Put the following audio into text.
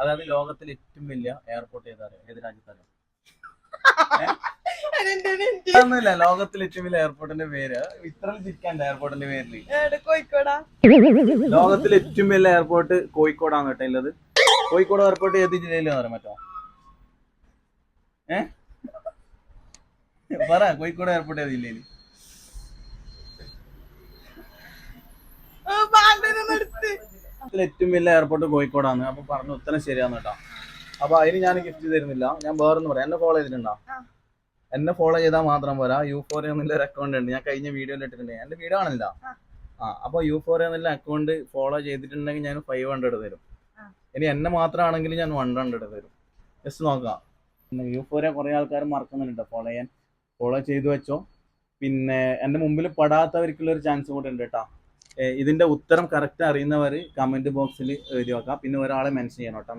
അതായത് ലോകത്തിലെ ഏറ്റവും വലിയ എയർപോർട്ട് ഏതറിയോ? ഏത് രാജ്യത്തറിയോ? ഒന്നുമില്ല, ലോകത്തിലെ ഏറ്റവും വലിയ എയർപോർട്ടിന്റെ പേര് ഇത്ര ചിരിക്കാണ്ട്. എയർപോർട്ടിന്റെ പേരില് കോഴിക്കോടാ? ലോകത്തിലെ ഏറ്റവും വലിയ എയർപോർട്ട് കോഴിക്കോടാണ് കേട്ടോ ഉള്ളത്. കോഴിക്കോട് എയർപോർട്ട് ഏത് ജില്ലയിലാന്ന് പറയാൻ പറ്റോ? പറ, കോഴിക്കോട് എയർപോർട്ട് ഏത് ജില്ലയില്? ഏറ്റവും വലിയ എയർപോർട്ട് കോഴിക്കോടാണ്. അപ്പൊ പറഞ്ഞ ഉത്തരം ശരിയാന്ന് കേട്ടോ. അപ്പൊ അതിന് ഞാൻ ഗിഫ്റ്റ് തരുന്നില്ല, ഞാൻ വേറൊന്നും പറയാം. എന്നെ ഫോളോ ചെയ്തിട്ടുണ്ടോ? എന്നെ ഫോളോ ചെയ്താൽ മാത്രം പോരാ, യൂഫോറിയ എന്നുള്ള ഒരു അക്കൗണ്ട് ഉണ്ട്, ഞാൻ കഴിഞ്ഞ വീഡിയോയിൽ ഇട്ടിട്ടുണ്ട്. എന്റെ വീഡിയോ ആണല്ല. അപ്പൊ യൂഫോറിയ എന്നുള്ള അക്കൗണ്ട് ഫോളോ ചെയ്തിട്ടുണ്ടെങ്കിൽ ഞാൻ 500 തരും. ഇനി എന്നെ മാത്രമാണെങ്കിൽ ഞാൻ 100 തരും. ജസ്റ്റ് നോക്കാം. പിന്നെ യൂഫോറിയ കുറെ ആൾക്കാർ മറക്കുന്നുണ്ട് ഫോളോ ചെയ്യാൻ. ഫോളോ ചെയ്തു വെച്ചോ. പിന്നെ എന്റെ മുമ്പിൽ പെടാത്തവർക്കുള്ള ഒരു ചാൻസ് കൂടെ ഉണ്ട് കേട്ടോ. ഇതിന്റെ ഉത്തരം കറക്റ്റ് അറിയുന്നവർ കമന്റ് ബോക്സിൽ എഴുതി വെക്കാം. പിന്നെ ഒരാളെ മെൻഷൻ ചെയ്യണം കേട്ടോ.